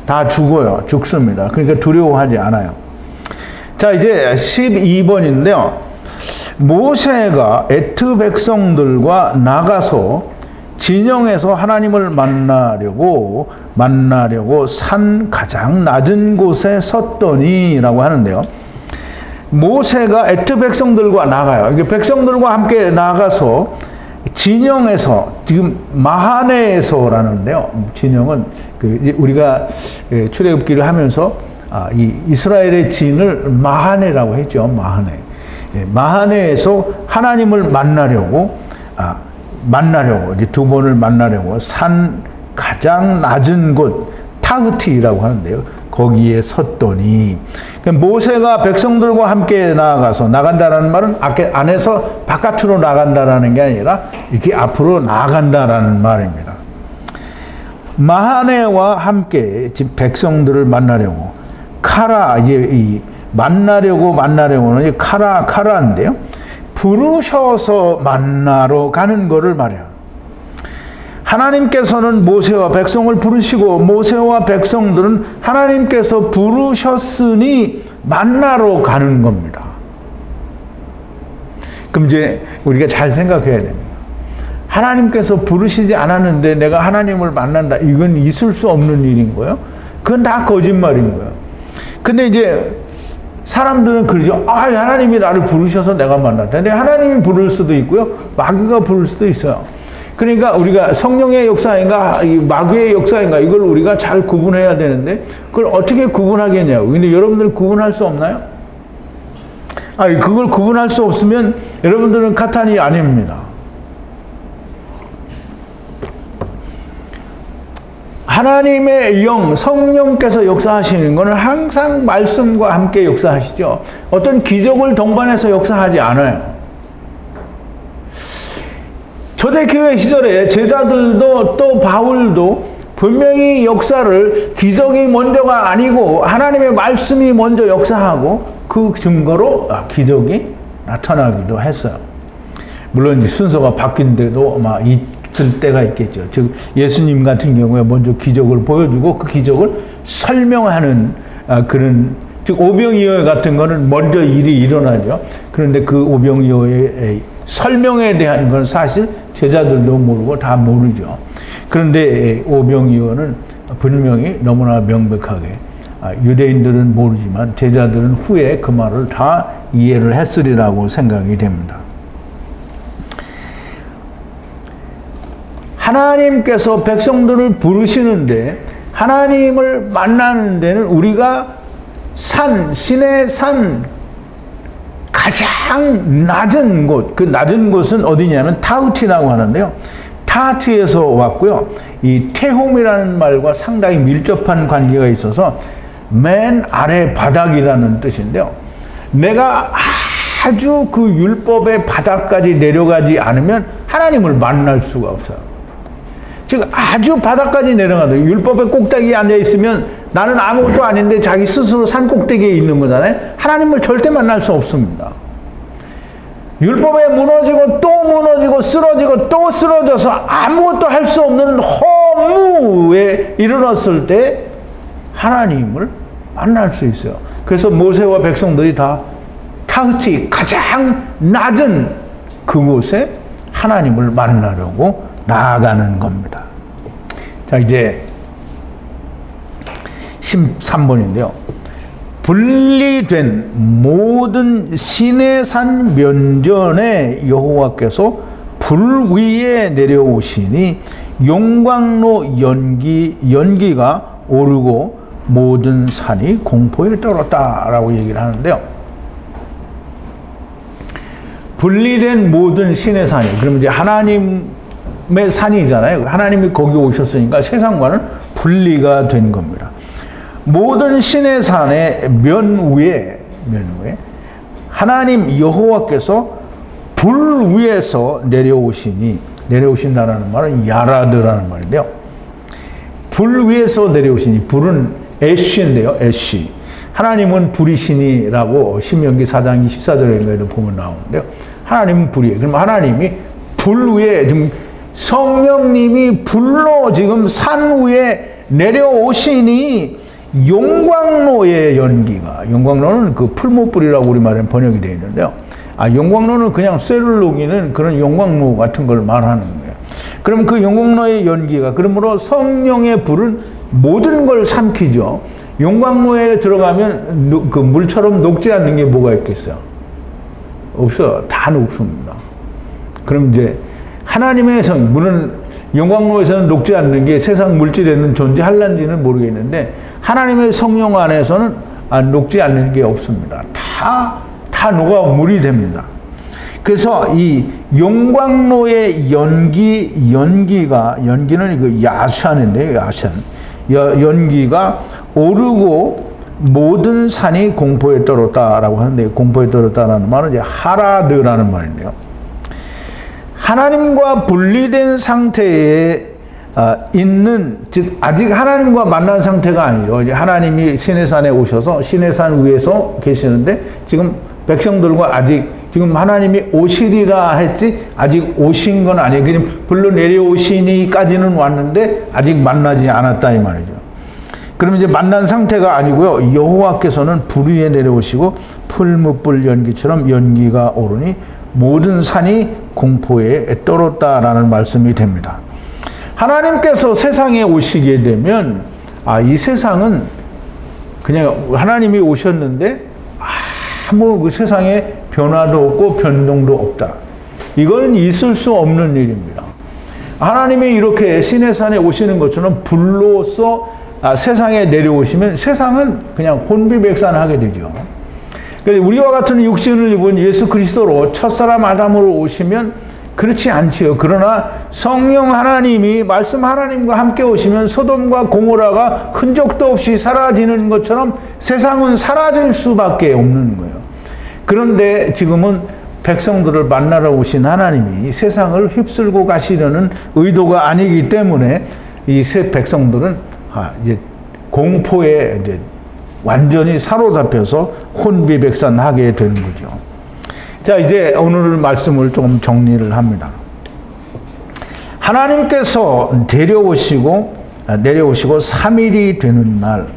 다 죽어요. 죽습니다. 그러니까 두려워하지 않아요. 자, 이제 12번인데요. 모세가 에트 백성들과 나가서 진영에서 하나님을 만나려고 산 가장 낮은 곳에 섰더니 라고 하는데요. 모세가 애트 백성들과 나가요. 이게 백성들과 함께 나가서 진영에서 지금 마하네에서라는데요. 진영은 우리가 출애굽기를 하면서 이 이스라엘의 진을 마하네라고 했죠. 마하네. 마하네에서 하나님을 만나려고 이제 두 번을 만나려고 산 가장 낮은 곳 타흐티라고 하는데요. 거기에 섰더니 모세가 백성들과 함께 나간다라는 말은 안에서 바깥으로 나간다라는 게 아니라 이렇게 앞으로 나간다라는 말입니다. 마하네와 함께 지금 백성들을 만나려고 이제 이 만나려고는 카라인데요. 부르셔서 만나러 가는 거를 말해요. 하나님께서는 모세와 백성을 부르시고 모세와 백성들은 하나님께서 부르셨으니 만나러 가는 겁니다. 그럼 이제 우리가 잘 생각해야 됩니다. 하나님께서 부르시지 않았는데 내가 하나님을 만난다. 이건 있을 수 없는 일인 거예요. 그건 다 거짓말인 거예요. 근데 이제 사람들은 그러죠. 하나님이 나를 부르셔서 내가 만났다. 근데 하나님이 부를 수도 있고요. 마귀가 부를 수도 있어요. 그러니까 우리가 성령의 역사인가 마귀의 역사인가 이걸 우리가 잘 구분해야 되는데 그걸 어떻게 구분하겠냐고. 근데 여러분들 구분할 수 없나요? 그걸 구분할 수 없으면 여러분들은 카탄이 아닙니다. 하나님의 영, 성령께서 역사하시는 것은 항상 말씀과 함께 역사하시죠. 어떤 기적을 동반해서 역사하지 않아요. 초대교회 시절에 제자들도 또 바울도 분명히 역사를 기적이 먼저가 아니고 하나님의 말씀이 먼저 역사하고 그 증거로 기적이 나타나기도 했어요. 물론 순서가 바뀐 데도 있을 때가 있겠죠. 즉 예수님 같은 경우에 먼저 기적을 보여주고 그 기적을 설명하는 그런 즉 오병이어 같은 거는 먼저 일이 일어나죠. 그런데 그 오병이어의 설명에 대한 건 사실 제자들도 모르고 다 모르죠. 그런데 오병이어는 분명히 너무나 명백하게 유대인들은 모르지만 제자들은 후에 그 말을 다 이해를 했으리라고 생각이 됩니다. 하나님께서 백성들을 부르시는데 하나님을 만나는 데는 우리가 신의 산 가장 낮은 곳, 그 낮은 곳은 어디냐면 타흐티라고 하는데요. 타흐티에서 왔고요. 이 테홈이라는 말과 상당히 밀접한 관계가 있어서 맨 아래 바닥이라는 뜻인데요. 내가 아주 그 율법의 바닥까지 내려가지 않으면 하나님을 만날 수가 없어요. 즉 아주 바닥까지 내려가도 율법의 꼭대기에 앉아 있으면 나는 아무것도 아닌데 자기 스스로 산 꼭대기에 있는 거잖아요. 하나님을 절대 만날 수 없습니다. 율법에 무너지고 또 무너지고 쓰러지고 또 쓰러져서 아무것도 할 수 없는 허무에 이르렀을 때 하나님을 만날 수 있어요. 그래서 모세와 백성들이 다 타흐티 가장 낮은 그곳에 하나님을 만나려고 나아가는 겁니다. 자, 이제 13번인데요. 분리된 모든 시내산 면전에 여호와께서 불 위에 내려오시니 용광로 연기가 오르고 모든 산이 공포에 떨었다라고 얘기를 하는데요. 분리된 모든 신의 산이, 그러면 이제 하나님의 산이잖아요. 하나님이 거기 오셨으니까 세상과는 분리가 된 겁니다. 모든 신의 산의 면 위에 하나님 여호와께서 불 위에서 내려오신다는 말은 야라드라는 말인데요. 불 위에서 내려오시니, 불은 애쉬인데요. 애쉬. 하나님은 불이시니라고 신명기 4장 14절에도 보면 나오는데요. 하나님은 불이에요. 그럼 하나님이 불 위에, 지금 성령님이 불로 지금 산 위에 내려오시니 용광로의 연기가, 용광로는 그 풀무불이라고 우리말에 번역이 되어 있는데요. 용광로는 그냥 쇠를 녹이는 그런 용광로 같은 걸 말하는 거예요. 그럼 그 용광로의 연기가, 그러므로 성령의 불은 모든 걸 삼키죠. 용광로에 들어가면 그 물처럼 녹지 않는 게 뭐가 있겠어요? 없어요. 다 녹습니다. 그럼 이제 하나님의 성, 물은 용광로에서는 녹지 않는 게 세상 물질에는 존재할런지는 모르겠는데 하나님의 성령 안에서는 녹지 않는 게 없습니다. 다 녹아 물이 됩니다. 그래서 이 용광로의 연기는 그 야산인데요, 야산. 연기가 오르고 모든 산이 공포에 떨었다라고 하는데, 공포에 떨었다라는 말은 이제 하라드라는 말인데요. 하나님과 분리된 상태에 있는, 즉 아직 하나님과 만난 상태가 아니죠. 이제 하나님이 시내산에 오셔서 시내산 위에서 계시는데 지금 백성들과 아직 지금 하나님이 오시리라 했지 아직 오신 건 아니에요. 그냥 불러 내려오시니까지는 왔는데 아직 만나지 않았다 이 말이죠. 그러면 이제 만난 상태가 아니고요. 여호와께서는 불 위에 내려오시고 풀무불 연기처럼 연기가 오르니 모든 산이 공포에 떨었다라는 말씀이 됩니다. 하나님께서 세상에 오시게 되면 이 세상은 그냥 하나님이 오셨는데 아무 그 세상에 변화도 없고 변동도 없다. 이건 있을 수 없는 일입니다. 하나님이 이렇게 시내산에 오시는 것처럼 불로서 세상에 내려오시면 세상은 그냥 혼비백산하게 되죠. 우리와 같은 육신을 입은 예수 그리스도로 첫사람 아담으로 오시면 그렇지 않지요. 그러나 성령 하나님이 말씀 하나님과 함께 오시면 소돔과 고모라가 흔적도 없이 사라지는 것처럼 세상은 사라질 수밖에 없는 거예요. 그런데 지금은 백성들을 만나러 오신 하나님이 세상을 휩쓸고 가시려는 의도가 아니기 때문에 이 새 백성들은 이제 공포에 이제 완전히 사로잡혀서 혼비백산하게 되는 거죠. 자, 이제 오늘 말씀을 좀 정리를 합니다. 하나님께서 내려오시고 3일이 되는 날,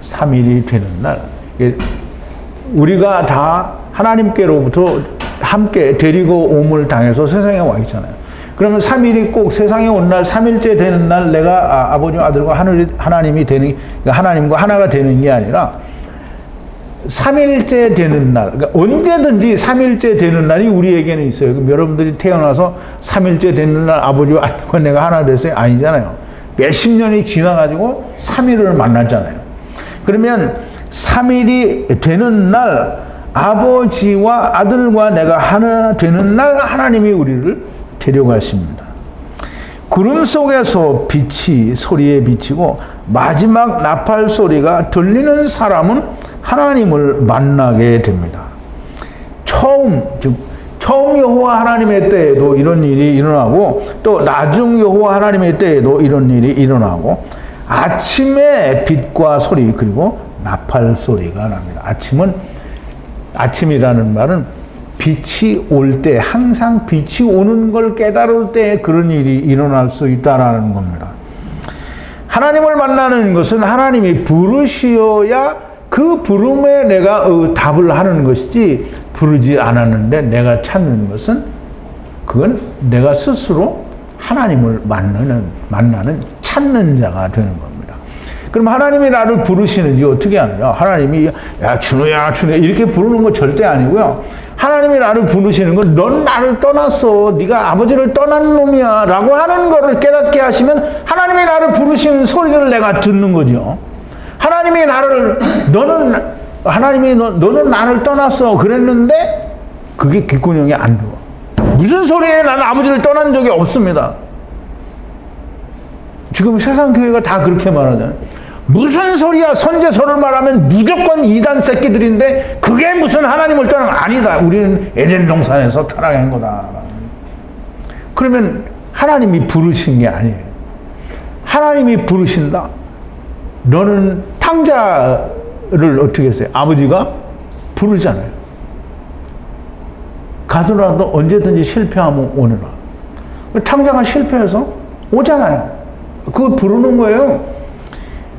3일이 되는 날, 우리가 다 하나님께로부터 함께 데리고 옴을 당해서 세상에 와 있잖아요. 그러면 3일이 꼭 세상에 온 날, 3일째 되는 날 내가 아버지와 아들과 하나님이 되는, 하나님과 하나가 되는 게 아니라 3일째 되는 날, 그러니까 언제든지 3일째 되는 날이 우리에게는 있어요. 그럼 여러분들이 태어나서 3일째 되는 날 아버지와 아들과 내가 하나 됐어요? 아니잖아요. 몇십 년이 지나가지고 3일을 만났잖아요. 그러면 3일이 되는 날 아버지와 아들과 내가 하나 되는 날 하나님이 우리를 데려가십니다. 구름 속에서 빛이 소리에 비치고 마지막 나팔 소리가 들리는 사람은 하나님을 만나게 됩니다. 처음 여호와 하나님의 때에도 이런 일이 일어나고 또 나중 여호와 하나님의 때에도 이런 일이 일어나고 아침에 빛과 소리 그리고 나팔 소리가 납니다. 아침이라는 말은 빛이 올 때, 항상 빛이 오는 걸 깨달을 때 그런 일이 일어날 수 있다는 겁니다. 하나님을 만나는 것은 하나님이 부르시어야 그 부름에 내가 답을 하는 것이지 부르지 않았는데 내가 찾는 것은 그건 내가 스스로 하나님을 만나는 찾는 자가 되는 겁니다. 그럼 하나님이 나를 부르시는지 어떻게 하느냐? 하나님이 야 준호야 이렇게 부르는 거 절대 아니고요. 하나님이 나를 부르시는 건 넌 나를 떠났어. 네가 아버지를 떠난 놈이야 라고 하는 거를 깨닫게 하시면 하나님이 나를 부르시는 소리를 내가 듣는 거죠. 하나님이 너는 나를 떠났어 그랬는데 그게 귓구녕에 안 들어와. 무슨 소리에 나는 아버지를 떠난 적이 없습니다. 지금 세상 교회가 다 그렇게 말하잖아요. 무슨 소리야? 선제서를 말하면 무조건 이단 새끼들인데 그게 무슨 하나님을 떠난 아니다. 우리는 에덴 동산에서 타락한 거다. 그러면 하나님이 부르신 게 아니에요. 하나님이 부르신다. 너는 탕자를 어떻게 했어요? 아버지가 부르잖아요. 가더라도 언제든지 실패하면 오느라. 탕자가 실패해서 오잖아요. 그거 부르는 거예요.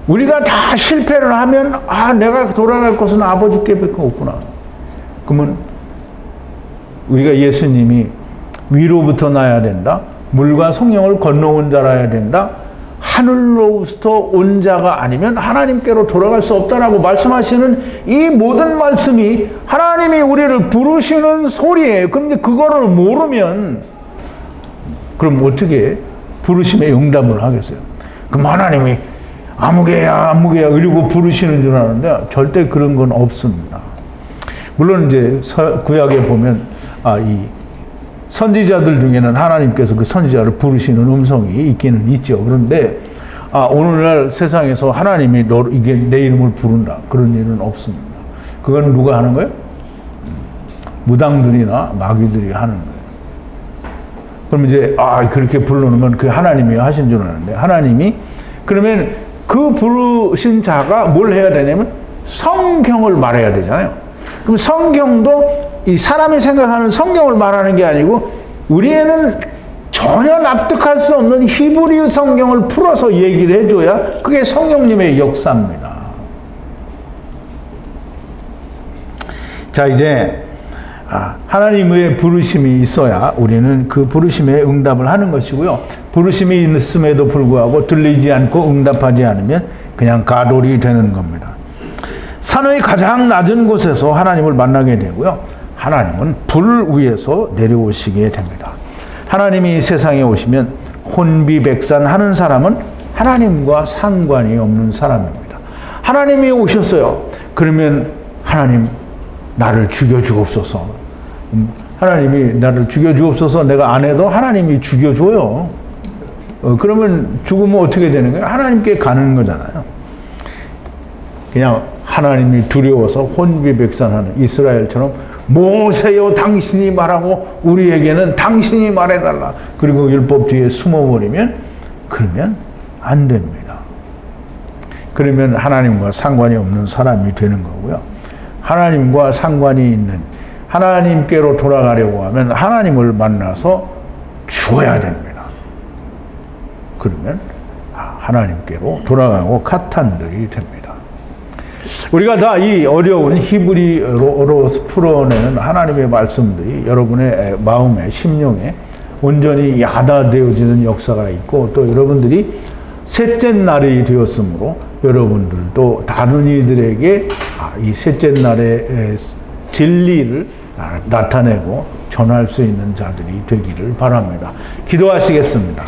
우리가 다 실패를 하면 내가 돌아갈 곳은 아버지께밖에 없구나. 그러면 우리가 예수님이 위로부터 나야 된다. 물과 성령을 건너온 자라야 된다. 하늘로부터 온 자가 아니면 하나님께로 돌아갈 수 없다라고 말씀하시는 이 모든 말씀이 하나님이 우리를 부르시는 소리예요. 그런데 그거를 모르면 그럼 어떻게 부르심에 응답을 하겠어요? 그럼 하나님이 아무개야 이러고 부르시는 줄 아는데 절대 그런 건 없습니다. 물론 이제 구약에 보면 이 선지자들 중에는 하나님께서 그 선지자를 부르시는 음성이 있기는 있죠. 그런데 오늘날 세상에서 하나님이 이게 내 이름을 부른다 그런 일은 없습니다. 그건 누가 하는 거예요? 무당들이나 마귀들이 하는 거예요. 그럼 이제 그렇게 불러놓으면 그 하나님이 하신 줄 아는데 하나님이 그러면 그 부르신 자가 뭘 해야 되냐면 성경을 말해야 되잖아요. 그럼 성경도 이 사람이 생각하는 성경을 말하는 게 아니고 우리에는 전혀 납득할 수 없는 히브리 성경을 풀어서 얘기를 해줘야 그게 성령님의 역사입니다. 자, 이제 하나님의 부르심이 있어야 우리는 그 부르심에 응답을 하는 것이고요. 부르심이 있음에도 불구하고 들리지 않고 응답하지 않으면 그냥 가돌이 되는 겁니다. 산의 가장 낮은 곳에서 하나님을 만나게 되고요. 하나님은 불 위에서 내려오시게 됩니다. 하나님이 세상에 오시면 혼비백산하는 사람은 하나님과 상관이 없는 사람입니다. 하나님이 오셨어요. 그러면 하나님 나를 죽여주옵소서. 하나님이 나를 죽여주옵소서 내가 안 해도 하나님이 죽여줘요. 그러면 죽으면 어떻게 되는 거예요? 하나님께 가는 거잖아요. 그냥 하나님이 두려워서 혼비백산하는 이스라엘처럼 모세여 당신이 말하고 우리에게는 당신이 말해달라. 그리고 율법 뒤에 숨어버리면 그러면 안 됩니다. 그러면 하나님과 상관이 없는 사람이 되는 거고요. 하나님과 상관이 있는 하나님께로 돌아가려고 하면 하나님을 만나서 죽어야 됩니다. 그러면 하나님께로 돌아가고 카탄들이 됩니다. 우리가 다 이 어려운 히브리어로 풀어내는 하나님의 말씀들이 여러분의 마음에 심령에 온전히 야다되어지는 역사가 있고 또 여러분들이 셋째 날이 되었으므로 여러분들도 다른 이들에게 이 셋째 날의 진리를 나타내고 전할 수 있는 자들이 되기를 바랍니다. 기도하시겠습니다.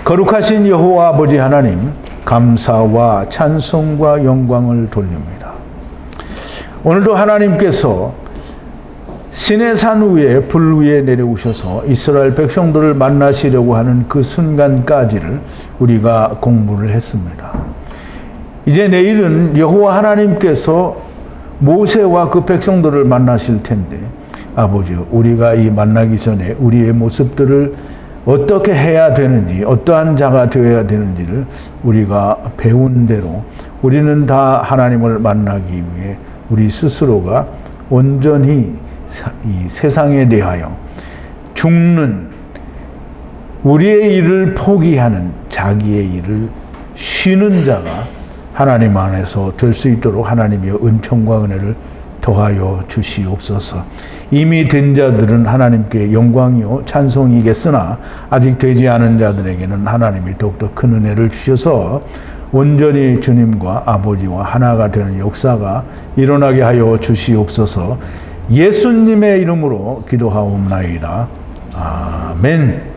거룩하신 여호와 아버지 하나님, 감사와 찬송과 영광을 돌립니다. 오늘도 하나님께서 시내산 위에 불 위에 내려오셔서 이스라엘 백성들을 만나시려고 하는 그 순간까지를 우리가 공부를 했습니다. 이제 내일은 여호와 하나님께서 모세와 그 백성들을 만나실 텐데 아버지 우리가 이 만나기 전에 우리의 모습들을 어떻게 해야 되는지 어떠한 자가 되어야 되는지를 우리가 배운 대로 우리는 다 하나님을 만나기 위해 우리 스스로가 온전히 이 세상에 대하여 죽는 우리의 일을 포기하는 자기의 일을 쉬는 자가 하나님 안에서 될 수 있도록 하나님의 은총과 은혜를 더하여 주시옵소서. 이미 된 자들은 하나님께 영광이요 찬송이겠으나 아직 되지 않은 자들에게는 하나님이 더욱더 큰 은혜를 주셔서 온전히 주님과 아버지와 하나가 되는 역사가 일어나게 하여 주시옵소서. 예수님의 이름으로 기도하옵나이다. 아멘.